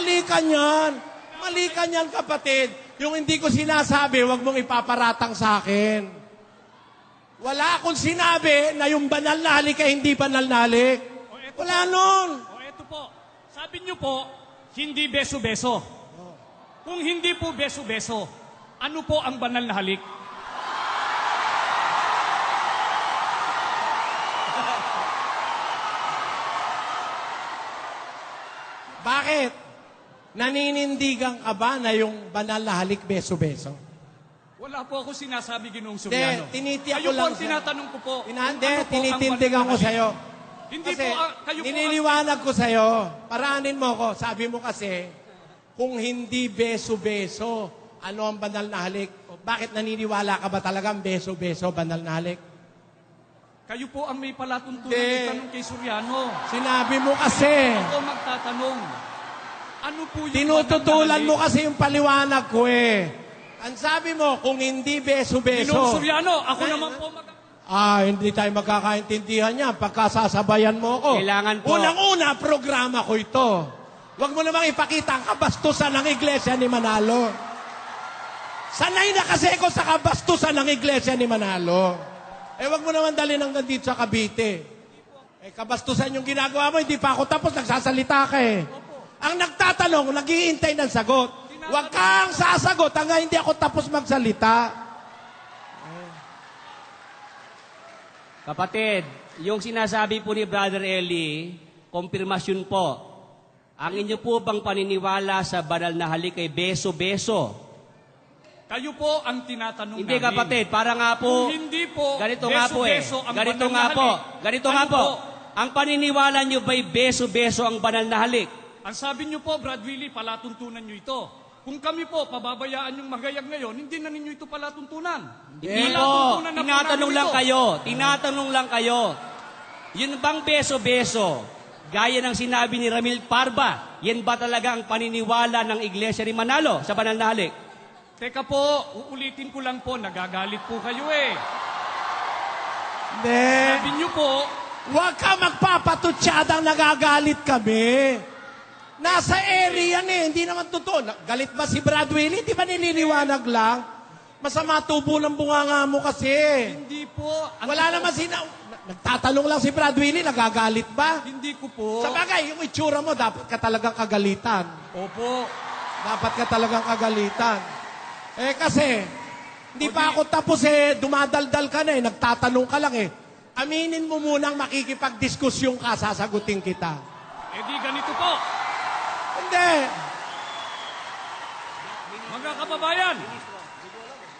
Mali ka niyan. Mali ka niyan, kapatid. Yung hindi ko sinasabi, wag mong ipaparatang sa akin. Wala akong sinabi na yung banal na halik ay hindi banal na halik. Wala nun. O eto po, sabi niyo po, hindi beso-beso. Kung hindi po beso-beso, ano po ang banal na halik? Bakit? Naninindigan ka ba na yung banal na halik beso-beso? Wala po ako sinasabi, Ginoong Soriano. Tinitiyak Kayo ko lang po ang tinatanong ko po. Hindi, kung ano po ang tinitindigan banal ko na halik. sa'yo. Hindi Kasi po, kayo po niniliwanag ko sa'yo. Paraanin mo ko. Sabi mo kasi, kung hindi beso-beso, ano ang banal na halik? Bakit naniniwala ka ba talagang beso-beso, banal na halik? Kayo po ang may palatuntunan Hindi. itanong kay Soriano. Sinabi mo kasi. Ako magtatanong. Ano po yung Tinututulan banal na mo halik? kasi yung paliwanag ko eh. Ang sabi mo, kung hindi beso-beso. Ginoong Soriano, ako naman po Hindi tayo magkakaintindihan niya pagkasasabayan mo ko. Kailangan po. Unang-una, programa ko ito. Huwag mo namang ipakita ang kabastusan ng Iglesia ni Manalo. Sanay na kasi ako sa kabastusan ng Iglesia ni Manalo. Huwag mo naman dalhin hanggang dito sa Cavite. Kabastusan yung ginagawa mo, hindi pa ako tapos, nagsasalita ka eh. Ang nagtatanong, nag-iintay ng sagot. Huwag kang sasagot hanggang hindi ako tapos magsalita. Kapatid, yung sinasabi po ni Brother Eli, konfirmasyon po. Ang inyo po bang paniniwala sa banal na halik ay beso-beso? Kayo po ang tinatanong Hindi namin. kapatid, para nga po, Kung hindi po, ganito nga po eh. beso-beso ang Ganito banal nga na po. halik. Ganito Ano nga po. po? Ang paniniwala nyo ba'y beso-beso ang banal na halik? Ang sabi niyo po, Brad Willie, palatuntunan niyo ito. Kung kami po, pababayaan yung magayag ngayon, hindi na ninyo ito palatuntunan. Hindi po. Palatuntunan na po Tinatanong namin lang ito. kayo. Tinatanong lang kayo. Yun bang beso-beso? Gaya ng sinabi ni Ramil Parba, yan ba talaga ang paniniwala ng Iglesia ni Manalo sa banal na halik? Teka po, uulitin ko lang po, nagagalit po kayo eh. Hindi. Sabi niyo po, Huwag ka magpapatutsyadang nagagalit kami. Nasa area eh, hindi naman totoo. Galit ba si Brad Willie? Di ba nililiwanag lang? Masama tubo ng bunganga mo kasi. hindi po. Wala naman Nagtatanong lang si Brad Willie, nagagalit ba? Hindi ko po. Sa bagay, yung itsura mo, dapat ka talagang kagalitan. Opo. Dapat ka talagang kagalitan. Kasi, hindi pa ako tapos dumadaldal ka na nagtatanong ka lang Aminin mo munang makikipagdiskusyon ka, sasagutin kita. Di ganito po. Hindi.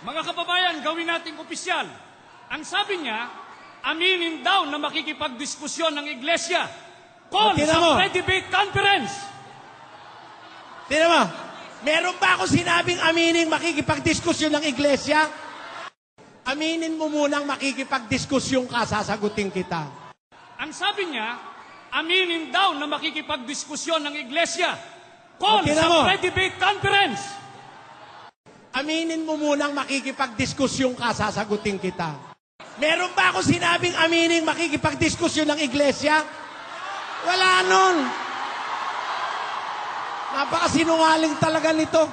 Mga kababayan, gawin nating opisyal. Ang sabi niya, aminin daw na makikipagdiskusyon ng Iglesia. Call Tingnan sa mo. pre-debate conference. Tingnan mo, meron ba ako sinabing aminin makikipagdiskusyon ng Iglesia? Aminin mo munang makikipagdiskusyon ka, sasagutin kita. Ang sabi niya, aminin daw na makikipagdiskusyon ng Iglesia. Call Tingnan sa mo. pre-debate conference. Aminin mo munang makikipagdiskusyon ka, sasagutin kita. Meron ba ako sinabing aminin makikipagdiskusyon ng Iglesia? Wala nun. Napakasinungaling talaga nito.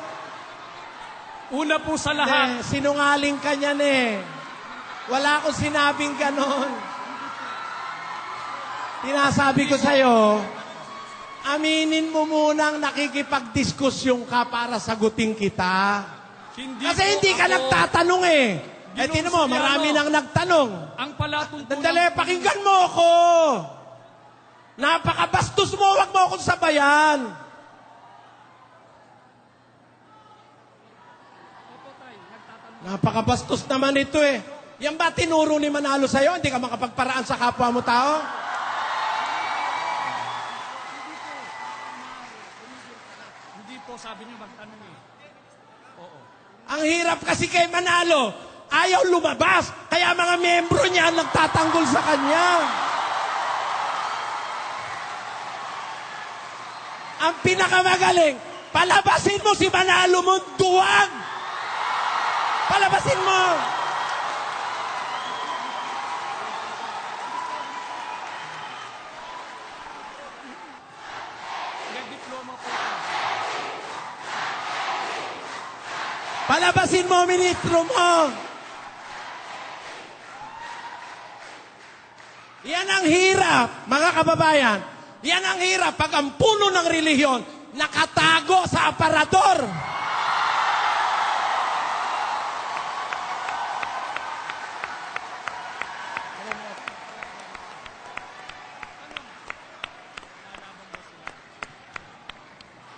Una po sa lahat, Sinungaling ka niyan Wala akong sinabing ganon. Tinasabi ko sa'yo, aminin mo munang nakikipagdiskusyon ka para sagutin kita. Kasi hindi ka nagtatanong tinan mo, marami nang nagtanong. ang palatuntunan... Dali, pakinggan mo ako. Napakabastos mo, wag mo akong sabayan. Napakabastos naman ito Yan ba tinuro ni Manalo sa'yo? Hindi ka makapagparaan sa kapwa mo tao? Hindi po, sabi niyo magtanong Oo. Ang hirap kasi kay Manalo. Ayaw lumabas. Kaya mga membro niya ang nagtatanggol sa kanya. Ang pinakamagaling, palabasin mo si Manalo mo, duwag! Palabasin mo! May diploma po. Palabasin mo, ministro mo! Yan ang hirap, mga kababayan. Yan ang hirap pag ang puno ng relihiyon nakatago sa aparador.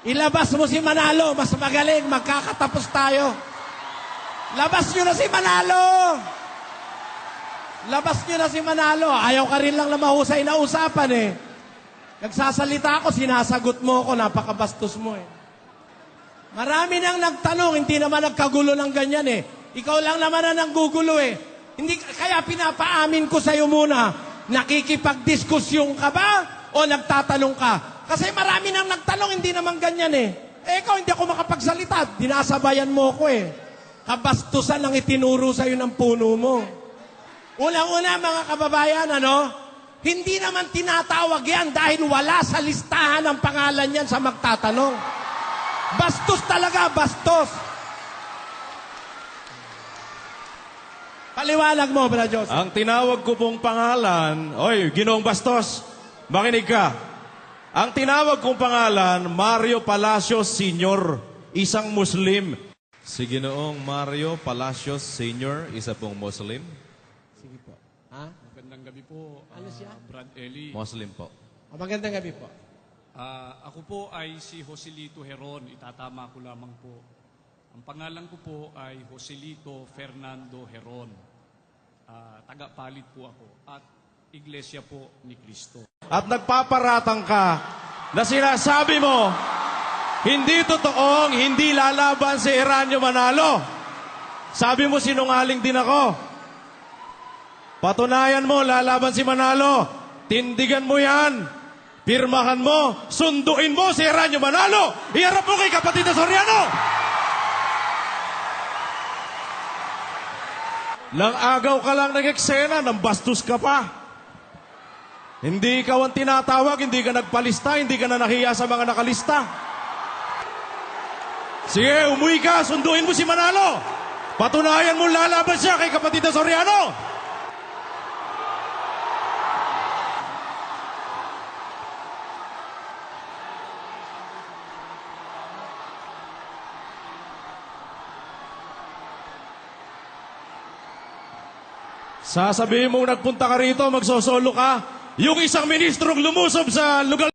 Ilabas mo si Manalo, mas magaling, magkakatapos tayo. Labas nyo na si Manalo! Labas nyo na si Manalo. Ayaw ka rin lang na mahusay na usapan eh. Nagsasalita ako, sinasagot mo ako, napakabastos mo eh. Marami nang nagtanong, hindi naman nagkagulo ng ganyan eh. Ikaw lang naman na nanggugulo eh. Hindi, kaya pinapaamin ko sa'yo muna, nakikipagdiskusyon ka ba o nagtatanong ka? Kasi marami nang nagtanong, hindi naman ganyan eh. Eh ikaw, hindi ako makapagsalita. Dinasabayan mo ko eh. Kabastusan ang itinuro sa'yo ng puno mo. Unang-una mga kababayan, hindi naman tinatawag yan dahil wala sa listahan ang pangalan yan sa magtatanong. Bastos talaga, bastos. Paliwanag mo, Brad Joseph. Ang tinawag ko pong pangalan, Ginoong Bastos, makinig ka. Ang tinawag kong pangalan, Mario Palacios Sr., isang Muslim. Si Ginoong Mario Palacios Sr., isa pong Muslim. Sige po. Ha? Magandang gabi po, Ano siya? Brad Eli. Muslim po. Magandang gabi po. Ako po ay si Joselito Heron. Itatama ko lamang po. Ang pangalan ko po ay Joselito Fernando Heron. Taga-palit po ako at Iglesia po ni Cristo. At nagpaparatang ka na sinasabi mo, hindi totoong hindi lalaban si Eranio Manalo. Sabi mo sinungaling din ako. Patunayan mo, lalaban si Manalo. Tindigan mo yan. Pirmahan mo. Sunduin mo si Eranio Manalo. Iharap mo kay kapatid na Soriano. Nang agaw ka lang nag-eksena, nang bastos ka pa. Hindi ikaw ang tinatawag, hindi ka nagpalista, hindi ka na nahiya sa mga nakalista. Sige, umuwi ka, sunduin mo si Manalo. Patunayan mo lalaban siya kay kapatid na Soriano. Sasabihin mong nagpunta ka rito, magsosolo ka. Yung isang ministrong lumusob sa lugar